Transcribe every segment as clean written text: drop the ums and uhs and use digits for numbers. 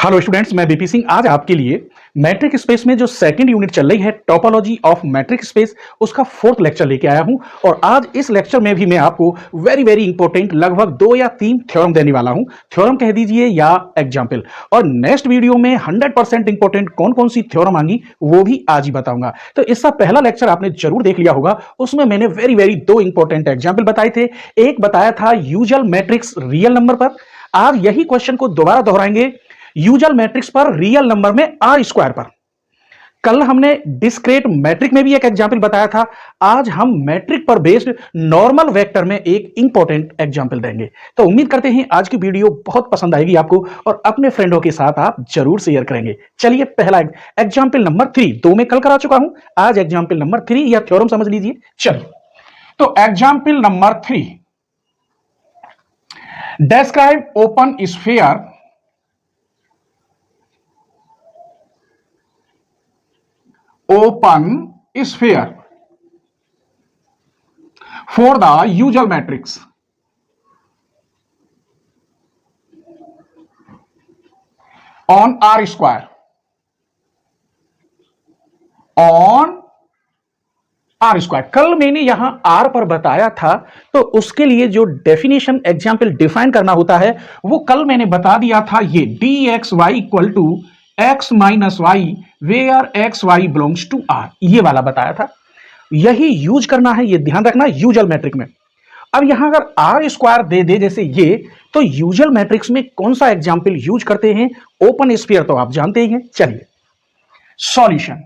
Hello students, मैं BP Singh आज आपके लिए मैट्रिक स्पेस में जो सेकंड यूनिट चल रही है टोपोलॉजी ऑफ मैट्रिक स्पेस उसका फोर्थ लेक्चर लेके आया हूं। और आज इस लेक्चर में भी मैं आपको वेरी इंपॉर्टेंट लगभग 2 या 3 थ्योरम देने वाला हूं। थ्योरम कह दीजिए या एग्जाम्पल। और नेक्स्ट वीडियो में 100% इंपॉर्टेंट कौन कौन सी थ्योरम आएंगी वो भी आज ही बताऊंगा। तो इसका पहला लेक्चर आपने जरूर देख लिया होगा, उसमें मैंने वेरी 2 इंपॉर्टेंट एग्जाम्पल बताए थे। एक बताया था यूजुअल मैट्रिक्स रियल नंबर पर, आज यही क्वेश्चन को दोबारा दोहराएंगे यूजुअल मैट्रिक्स पर रियल नंबर में आर स्क्वायर पर। कल हमने डिस्क्रीट मैट्रिक में भी एक एग्जाम्पल बताया था, आज हम मैट्रिक पर बेस्ड नॉर्मल वेक्टर में एक इंपॉर्टेंट एग्जाम्पल देंगे। तो उम्मीद करते हैं आज की वीडियो बहुत पसंद आएगी आपको और अपने फ्रेंडों के साथ आप जरूर शेयर करेंगे। चलिए पहला एग्जाम्पल नंबर 3, 2 में कल करा चुका हूं, आज एग्जाम्पल नंबर 3 या थ्योरम समझ लीजिए। चलिए तो example number 3, describe open sphere for the usual matrix on R square कल मैंने यहां R पर बताया था, तो उसके लिए जो डेफिनेशन एग्जाम्पल डिफाइन करना होता है वो कल मैंने बता दिया था। ये dxy equal to x minus y where x y belongs to R, ये वाला बताया था। यही यूज करना है, ये ध्यान रखना यूजुअल मैट्रिक में। अब यहां अगर आर स्क्वायर दे दे जैसे ये, तो यूजुअल मैट्रिक्स में कौन सा एग्जाम्पल यूज करते हैं? ओपन स्फीयर तो आप जानते ही हैं। चलिए solution,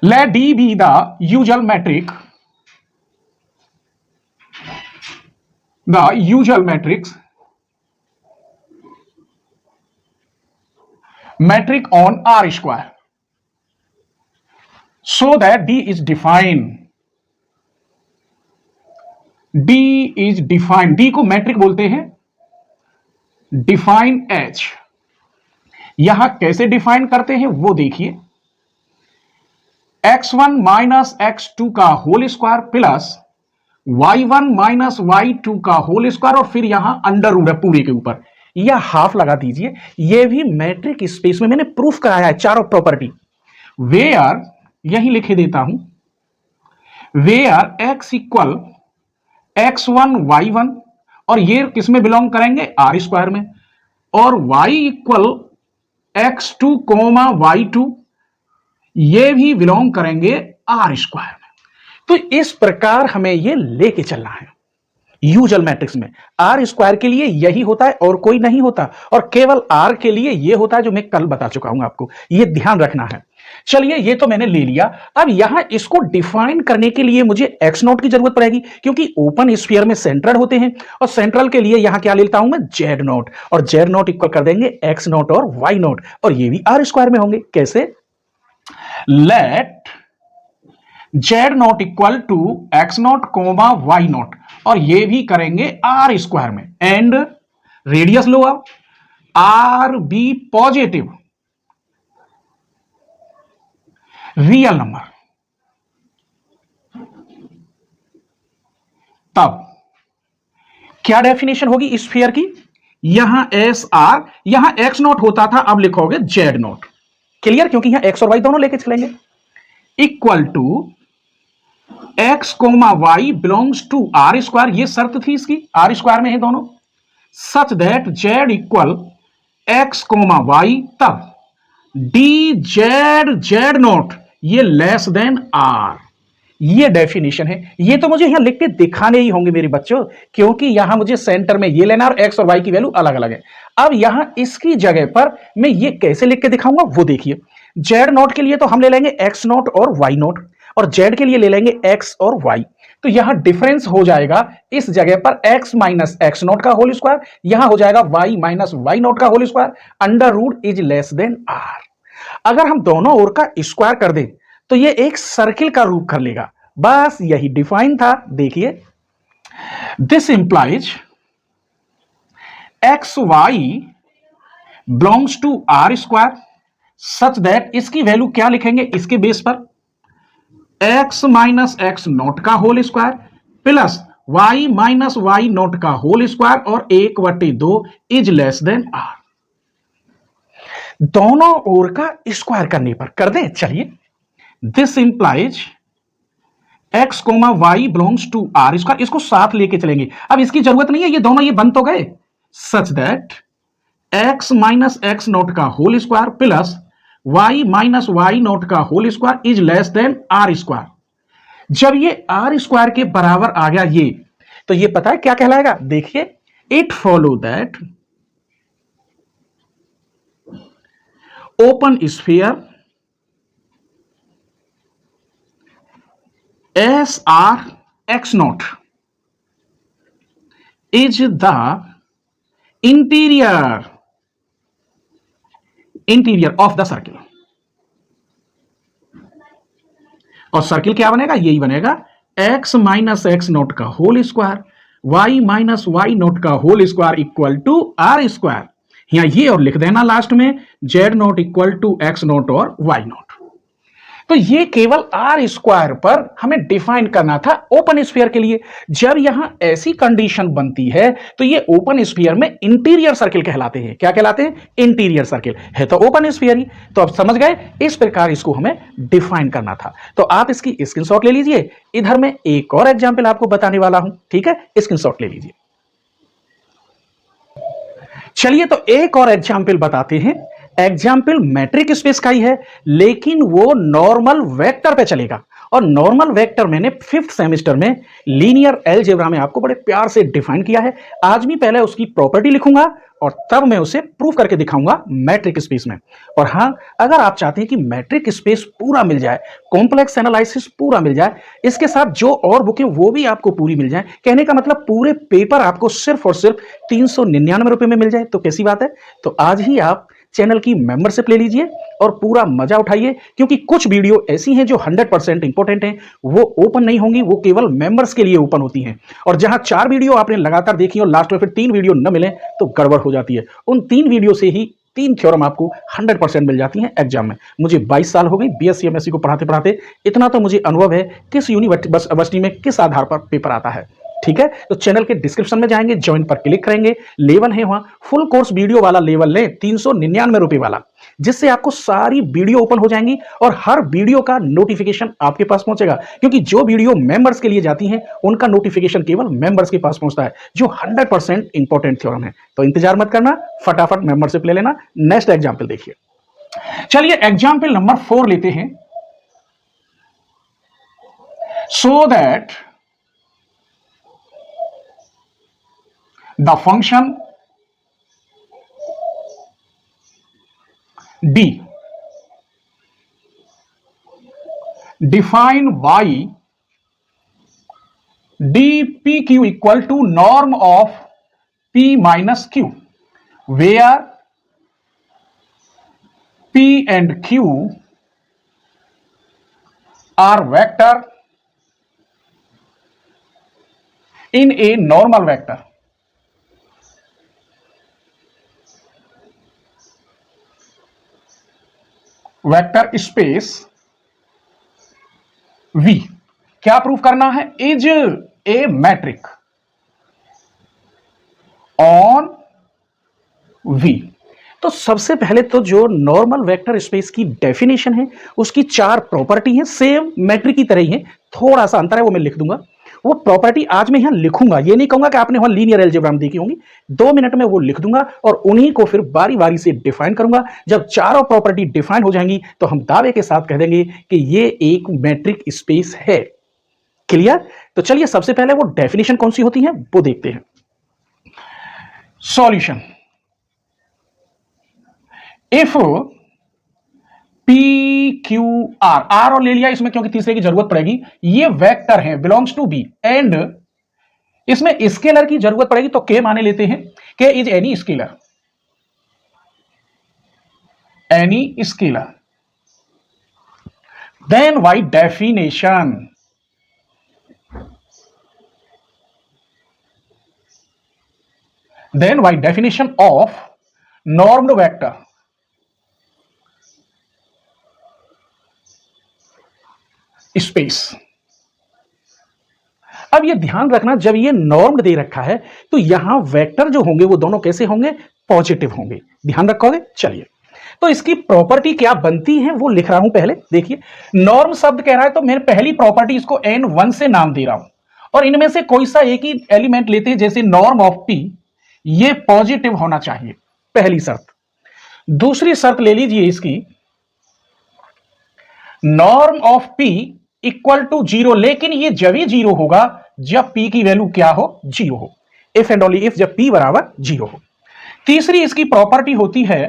let d be the usual metric, metric on R square so that D is defined. D को मैट्रिक बोलते हैं डिफाइन H। यहां कैसे डिफाइन करते हैं वो देखिए, x1 माइनस x2 का whole square plus y1 minus y2 का होल स्क्वायर और फिर यहां अंडर रूट है पूरे के ऊपर, या हाफ लगा दीजिए। यह भी मैट्रिक स्पेस में मैंने प्रूफ कराया है चारों प्रॉपर्टी। वेयर, यही लिखे देता हूं, where x equal x1 y1, और ये किसमें बिलोंग करेंगे? आर स्क्वायर में। और y equal x2 coma y2, ये भी बिलोंग करेंगे आर स्क्वायर में। तो इस प्रकार हमें ये लेके चलना है यूजुअल मैट्रिक्स में। आर स्क्वायर के लिए यही होता है और कोई नहीं होता, और केवल आर के लिए यह होता है जो मैं कल बता चुका हूं आपको, यह ध्यान रखना है। चलिए ये तो मैंने ले लिया। अब यहां इसको डिफाइन करने के लिए मुझे एक्स नोट की जरूरत पड़ेगी, क्योंकि ओपन स्फीयर में सेंट्रल होते हैं, और सेंट्रल के लिए यहां क्या लेता हूं मैं? जेड नोट, और जेड नोट इक्वल कर देंगे एक्स नोट और वाई नोट, और ये भी आर स्क्वायर में होंगे। कैसे? Let z naught equal to x naught comma y naught, और ये भी करेंगे आर स्क्वायर में। एंड रेडियस लो अब, R be positive real number. तब क्या डेफिनेशन होगी स्फीयर की? यहां एस आर, यहां एक्स नोट होता था, अब लिखोगे जेड नोट। क्लियर? क्योंकि यहां एक्स और वाई दोनों लेके चलेंगे। Equal to x comma y belongs to are square, ये शर्त थी इसकी, आर स्क्वायर में है दोनों। Such that z equal x comma y, तब डी जेड नोट ये लेस देन आर। ये डेफिनेशन है। ये तो मुझे यहां लिख के दिखाने ही होंगे मेरे बच्चों, क्योंकि यहां मुझे सेंटर में ये लेना और एक्स और वाई की वैल्यू अलग अलग है। अब यहां इसकी जगह पर मैं ये कैसे लिख के दिखाऊंगा वो देखिए। जेड नोट के लिए तो हम ले लेंगे एक्स नोट और वाई नोट, और जेड के लिए ले लेंगे एक्स और वाई। तो यहां डिफरेंस हो जाएगा इस जगह पर x माइनस एक्स नोट का होल स्क्वायर, यहां हो जाएगा y माइनस वाई नोट का whole square, under root is less than r। अगर हम दोनों ओर का स्क्वायर कर दें तो ये एक सर्किल का रूप कर लेगा। बस यही डिफाइन था। देखिए, this implies x y belongs to are square such that, इसकी वैल्यू क्या लिखेंगे इसके बेस पर? x माइनस एक्स नोट का whole square plus y minus y naught का होल स्क्वायर और 1/2 इज लेस देन r। दोनों ओर का स्क्वायर करने पर कर दें। चलिए, this implies x comma y belongs to are square, इसको साथ लेके चलेंगे। अब इसकी जरूरत नहीं है, ये दोनों ये बन तो गए, such that x minus x naught का whole square plus y minus y naught का whole square is less than r square. जब ये आर स्क्वायर के बराबर आ गया ये, तो ये पता है क्या कहलाएगा? देखिए, it follow that open sphere S r x naught is the interior of the circle. और सर्किल क्या बनेगा? यही बनेगा, एक्स माइनस एक्स नोट का whole square y minus y naught का whole square equal to are square. यहां ये और लिख देना लास्ट में, z naught equal to x naught और वाई नोट। तो ये केवल आर स्क्वायर पर हमें डिफाइन करना था ओपन स्फीयर के लिए। जब यहां ऐसी कंडीशन बनती है तो ये ओपन स्फीयर में इंटीरियर सर्किल कहलाते हैं। क्या कहलाते हैं? इंटीरियर सर्किल है तो ओपन स्फीयर ही। तो अब समझ गए, इस प्रकार इसको हमें डिफाइन करना था। तो आप इसकी स्क्रीनशॉट ले लीजिए। इधर मैं एक और एग्जाम्पल आपको बताने वाला हूं, ठीक है? स्क्रीनशॉट ले लीजिए। चलिए, तो एक और एग्जाम्पल बताते हैं। एग्जाम्पल मैट्रिक स्पेस का ही है, लेकिन वो नॉर्मल वेक्टर पे चलेगा। और नॉर्मल वेक्टर मैंने 5th सेमेस्टर में लीनियर अलजेब्रा में आपको बड़े प्यार से डिफाइन किया है। आज भी पहले उसकी प्रॉपर्टी लिखूंगा और तब मैं उसे प्रूव करके दिखाऊंगा मैट्रिक स्पेस में। और हां, अगर आप चाहते हैं कि मैट्रिक स्पेस पूरा मिल जाए, कॉम्प्लेक्स एनालिसिस पूरा मिल जाए, इसके साथ जो और बुकें वो भी आपको पूरी मिल जाए, कहने का मतलब पूरे पेपर आपको सिर्फ और सिर्फ 399 रुपए में मिल जाए, तो कैसी बात है? तो आज ही आप चैनल की मेंबरशिप ले लीजिए और पूरा मजा उठाइए, क्योंकि कुछ वीडियो ऐसी हैं जो 100% इंपॉर्टेंट हैं, वो ओपन नहीं होंगी, वो केवल मेंबर्स के लिए ओपन होती हैं। और जहां 4 वीडियो आपने लगातार देखी और लास्ट में फिर 3 वीडियो न मिले तो गड़बड़ हो जाती है। उन 3 वीडियो से ही 3 थ्योरम आपको 100% मिल जाती हैं एग्जाम में। मुझे 22 साल हो गई बीएससी एमएससी को पढ़ाते पढ़ाते, इतना तो मुझे अनुभव है किस यूनिवर्सिटी में किस आधार पर पेपर आता है। ठीक है, तो चैनल के डिस्क्रिप्शन में जाएंगे, ज्वाइन पर क्लिक करेंगे, लेवल है वहां, फुल कोर्स वीडियो वाला लेवल ले 399 रुपए वाला, जिससे आपको सारी वीडियो ओपन हो जाएंगी और हर वीडियो का नोटिफिकेशन आपके पास पहुंचेगा। क्योंकि जो वीडियो मेंबर्स के लिए जाती हैं उनका नोटिफिकेशन केवल मेंबर्स के पास पहुंचता है, जो 100% इंपॉर्टेंट थ्योरम है। तो इंतजार मत करना, फटाफट मेंबरशिप ले लेना। नेक्स्ट एग्जाम्पल देखिए। चलिए, एग्जाम्पल नंबर 4 लेते हैं। So that the function d defined by dpq equal to norm of p minus q, where p and q are vector in a normal vector space V। क्या proof करना है? Is a metric on V। तो सबसे पहले तो जो normal vector space की definition है, उसकी 4 प्रॉपर्टी है, सेम मैट्रिक की तरह ही है, थोड़ा सा अंतर है, वो मैं लिख दूंगा। वो प्रॉपर्टी आज मैं यहां लिखूंगा, ये नहीं कहूंगा कि आपने वहां लीनियर अलजेब्रा में देखी होंगी। 2 मिनट में वो लिख दूंगा और उन्हीं को फिर बारी बारी से डिफाइन करूंगा। जब चारों प्रॉपर्टी डिफाइन हो जाएंगी तो हम दावे के साथ कह देंगे कि ये एक मैट्रिक स्पेस है। क्लियर? तो चलिए, सबसे पहले वो डेफिनेशन कौन सी होती है वो देखते हैं। Solution, if p q r, R और ले लिया इसमें क्योंकि तीसरे की जरूरत पड़ेगी, ये वेक्टर है, बिलोंग्स टू बी, एंड इसमें स्केलर की जरूरत पड़ेगी तो के माने लेते हैं, k is any scalar, then by definition of normed vector space. अब ये ध्यान रखना, जब ये नॉर्म्ड दे रखा है तो यहां वेक्टर जो होंगे वो दोनों कैसे होंगे? पॉजिटिव होंगे। ध्यान रखोगे? चलिए, तो इसकी प्रॉपर्टी क्या बनती है वो लिख रहा हूं पहले। देखिए नॉर्म शब्द कह रहा है तो मैं पहली प्रॉपर्टी इसको n1 से नाम दे रहा हूं और इनमें से कोई सा एक ही एलिमेंट लेते हैं, जैसे नॉर्म ऑफ p ये पॉजिटिव होना चाहिए, पहली शर्त। दूसरी शर्त ले लीजिए इसकी, norm of p equal to 0, लेकिन ये जब ही 0 होगा जब p की वैल्यू क्या हो, 0 हो। इफ एंड ओनली इफ जब p बराबर 0 हो। तीसरी इसकी प्रॉपर्टी होती है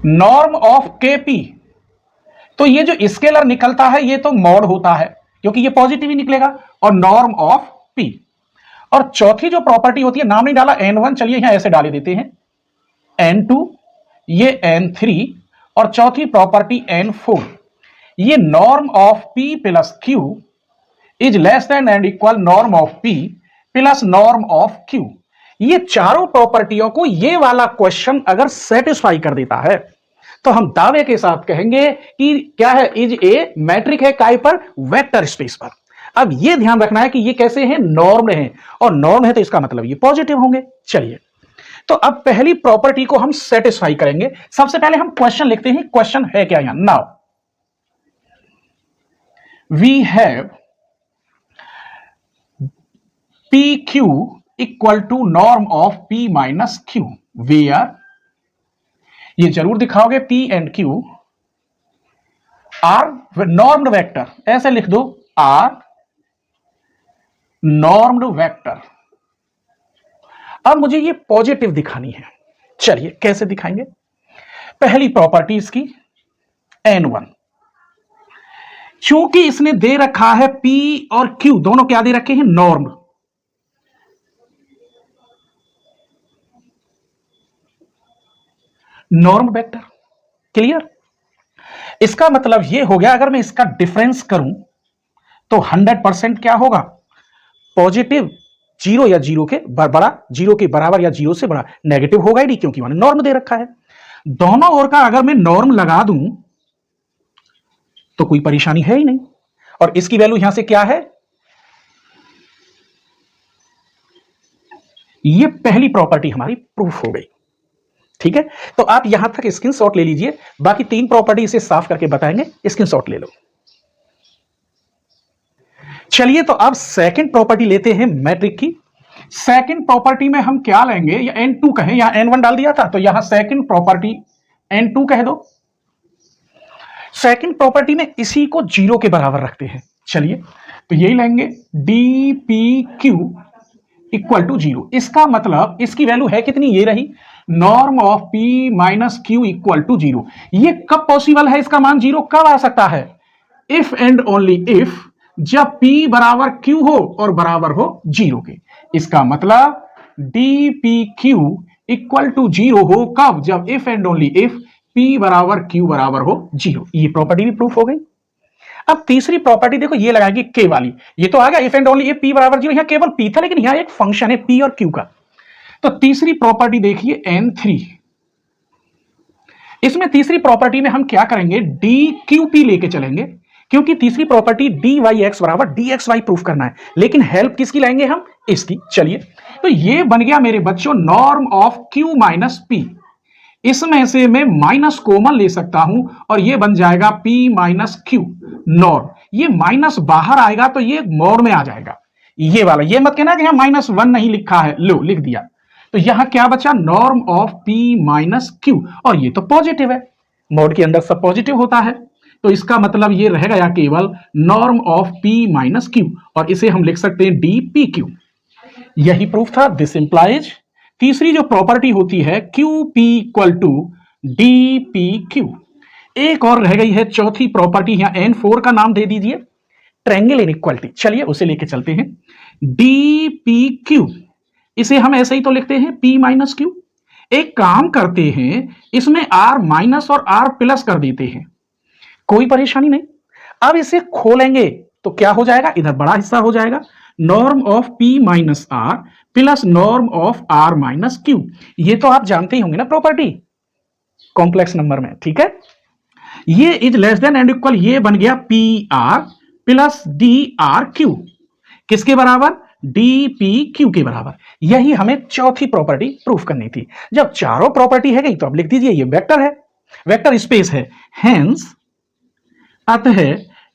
नॉर्म ऑफ kp, तो ये जो स्केलर निकलता है ये तो मॉड होता है क्योंकि ये पॉजिटिव ही निकलेगा, और नॉर्म ऑफ p। और चौथी जो प्रॉपर्टी होती है, नाम नहीं डाला n1, चलिए यहां ऐसे डाले देते हैं, n2, ये n3, और चौथी प्रॉपर्टी n4, ये norm of p plus q is less then and equal norm of p plus norm of q। ये चारों प्रॉपर्टियों को ये वाला क्वेश्चन अगर सेटिस्फाई कर देता है तो हम दावे के साथ कहेंगे कि क्या है, इज ए मैट्रिक है काय पर, वेक्टर स्पेस पर। अब ये ध्यान रखना है कि ये कैसे हैं, नॉर्म हैं, और नॉर्म है तो इसका मतलब ये पॉजिटिव होंगे। चलिए तो अब पहली प्रॉपर्टी को हम सेटिस्फाई करेंगे। सबसे पहले हम क्वेश्चन लिखते हैं, क्वेश्चन है क्या यहां। Now we have p q equal to norm of p minus q, where, ये जरूर दिखाओगे p and q are normed vector, ऐसे लिख दो, आर नॉर्म्ड वेक्टर। अब मुझे ये पॉजिटिव दिखानी है। चलिए कैसे दिखाएंगे। पहली प्रॉपर्टी इसकी n1, चूंकि इसने दे रखा है p और q दोनों क्या दे रखे हैं, नॉर्म, नॉर्म वेक्टर। क्लियर। इसका मतलब यह हो गया अगर मैं इसका डिफरेंस करूं तो 100% क्या होगा, पॉजिटिव, 0 या 0 के बड़ा, 0 के बराबर या 0 से बड़ा, नेगेटिव होगा ही नहीं क्योंकि मैंने नॉर्म दे रखा है। दोनों ओर का अगर मैं नॉर्म लगा दूं तो कोई परेशानी है ही नहीं, और इसकी वैल्यू यहां से क्या है, ये पहली प्रॉपर्टी हमारी प्रूफ हो गई। ठीक है, तो आप यहां तक स्क्रीनशॉट ले लीजिए, बाकी 3 प्रॉपर्टी इसे साफ करके बताएंगे, स्क्रीनशॉट ले लो। चलिए तो अब सेकंड प्रॉपर्टी लेते हैं मैट्रिक की। सेकंड प्रॉपर्टी में हम क्या लेंगे, या n2 कहें, यहां n1 डाल दिया था तो यहां सेकंड प्रॉपर्टी n2 कह दो। सेकंड प्रॉपर्टी में इसी को 0 के बराबर रखते हैं। चलिए तो यही लेंगे, dpq इक्वल टू 0। इसका मतलब इसकी वैल्यू है कितनी, ये रही, norm of p minus q equal to 0। ये कब पॉसिबल है, इसका मान 0 कब आ सकता है, इफ एंड ओनली इफ जब p बराबर q हो और बराबर हो 0 के। इसका मतलब dpq इक्वल टू 0 हो कब, जब if and only if p बराबर q बराबर हो 0। ये प्रॉपर्टी भी प्रूफ हो गई। अब तीसरी प्रॉपर्टी देखो, ये लगाएंगे k वाली, ये तो आ गया if and only if p बराबर 0, यहां केवल p था लेकिन यहां एक फंक्शन है p और q का। तो तीसरी प्रॉपर्टी देखिए n3, इसमें तीसरी प्रॉपर्टी में हम क्या करेंगे, dqp लेके चलेंगे, क्योंकि तीसरी प्रॉपर्टी dyx बराबर dxy प्रूफ करना है, लेकिन हेल्प किसकी लाएंगे हम, इसकी। चलिए तो ये बन गया मेरे बच्चों norm of q minus p। इसमें से मैं माइनस कॉमन ले सकता हूं और ये बन जाएगा p माइनस q नॉर्म। ये माइनस बाहर आएगा तो ये मोड में आ जाएगा, ये वाला। ये मत कहना कि यहां -1 नहीं लिखा है, लो लिख दिया। तो यहां क्या बचा, norm of p minus q, और ये तो पॉजिटिव है, मोड के अंदर सब पॉजिटिव होता है, तो इसका मतलब ये रह गया केवल norm of p minus q, और इसे हम लिख सकते हैं dpq। यही प्रूफ था। दिस इंप्लाइज तीसरी जो प्रॉपर्टी होती है qp इक्वल टू dpq। एक और रह गई है चौथी प्रॉपर्टी, यहां n4 का नाम दे दीजिए, ट्रायंगल इनइक्वालिटी। चलिए उसे लेके चलते हैं, dpq, इसे हम ऐसे ही तो लिखते हैं p माइनस q। एक काम करते हैं, इसमें r माइनस और r प्लस कर देते हैं, कोई परेशानी नहीं। अब इसे खोलेंगे तो क्या हो जाएगा, इधर बड़ा हिस्सा हो जाएगा, norm of p minus r plus norm of r minus q। ये तो आप जानते ही होंगे ना प्रॉपर्टी कॉम्प्लेक्स नंबर में। ठीक है, ये is less then and equal, ये बन गया pr प्लस drq, किसके बराबर, dpq के बराबर। यही हमें चौथी प्रॉपर्टी प्रूफ करनी थी। जब चारों प्रॉपर्टी है गई तो अब लिख दीजिए ये वेक्टर है, वेक्टर स्पेस है, हेंस अतः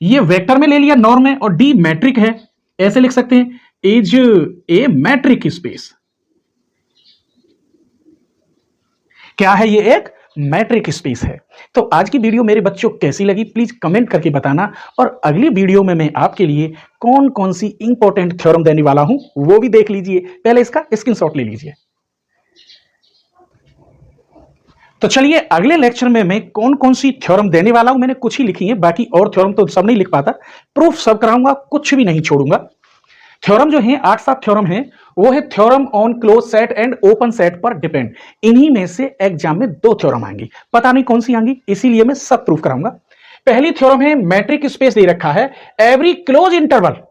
ये वेक्टर में ले लिया नॉर्म में, और डी मैट्रिक है, ऐसे लिख सकते हैं इज ए मैट्रिक स्पेस। क्या है ये? एक मैट्रिक स्पेस है। तो आज की वीडियो मेरे बच्चों कैसी लगी प्लीज कमेंट करके बताना, और अगली वीडियो में मैं आपके लिए कौन कौन सी इंपॉर्टेंट थ्योरम देने वाला हूं वो भी देख लीजिए। पहले इसका स्क्रीनशॉट ले लीजिए। तो चलिए अगले लेक्चर में मैं कौन कौन सी थ्योरम देने वाला हूं, मैंने कुछ ही लिखी है, बाकी और थ्योरम तो सब नहीं लिख पाता, प्रूफ सब कराऊंगा, कुछ भी नहीं छोड़ूंगा। थ्योरम जो है 8-7 थ्योरम है, वो है theorem on close set and open set पर डिपेंड। इन्हीं में से एग्जाम में 2 थ्योरम आएंगी, पता नहीं कौन सी आएंगी, इसीलिए मैं सब प्रूफ कराऊंगा। पहली थ्योरम है मैट्रिक स्पेस दे रखा है, every close interval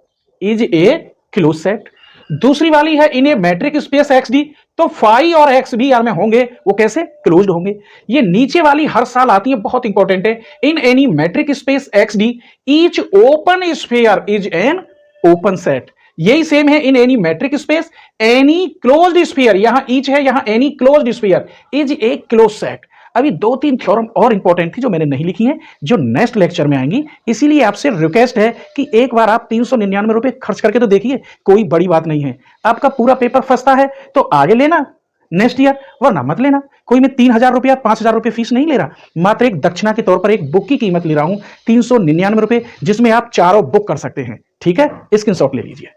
is a close set. दूसरी वाली है इन ए मैट्रिक स्पेस एक्स डी, तो फाई और एक्स भी यार में होंगे, वो कैसे? क्लोज्ड होंगे। ये नीचे वाली हर साल आती है, बहुत इंपॉर्टेंट है। In any matric space x D each open sphere is an open set. यही सेम है in any matric space any closed sphere, यहां ईच है, यहां any closed sphere is a close set. अभी 2-3 थ्योरम और important थी जो मैंने नहीं लिखी हैं, जो नेक्स्ट लेक्चर में आएंगी, इसीलिए आपसे रिक्वेस्ट है कि एक बार आप 399 रुपए खर्च करके तो देखिए, कोई बड़ी बात नहीं है। आपका पूरा पेपर फंसता है तो आगे लेना नेक्स्ट ईयर, वरना मत लेना। कोई मैं 3000 रुपया 5000 रुपये फीस नहीं ले रहा, मात्र एक दक्षिणा के तौर पर एक बुक की कीमत ले रहा हूं 399 रुपए, जिसमें आप चारों बुक कर सकते हैं। ठीक है, स्क्रीनशॉट ले लीजिए।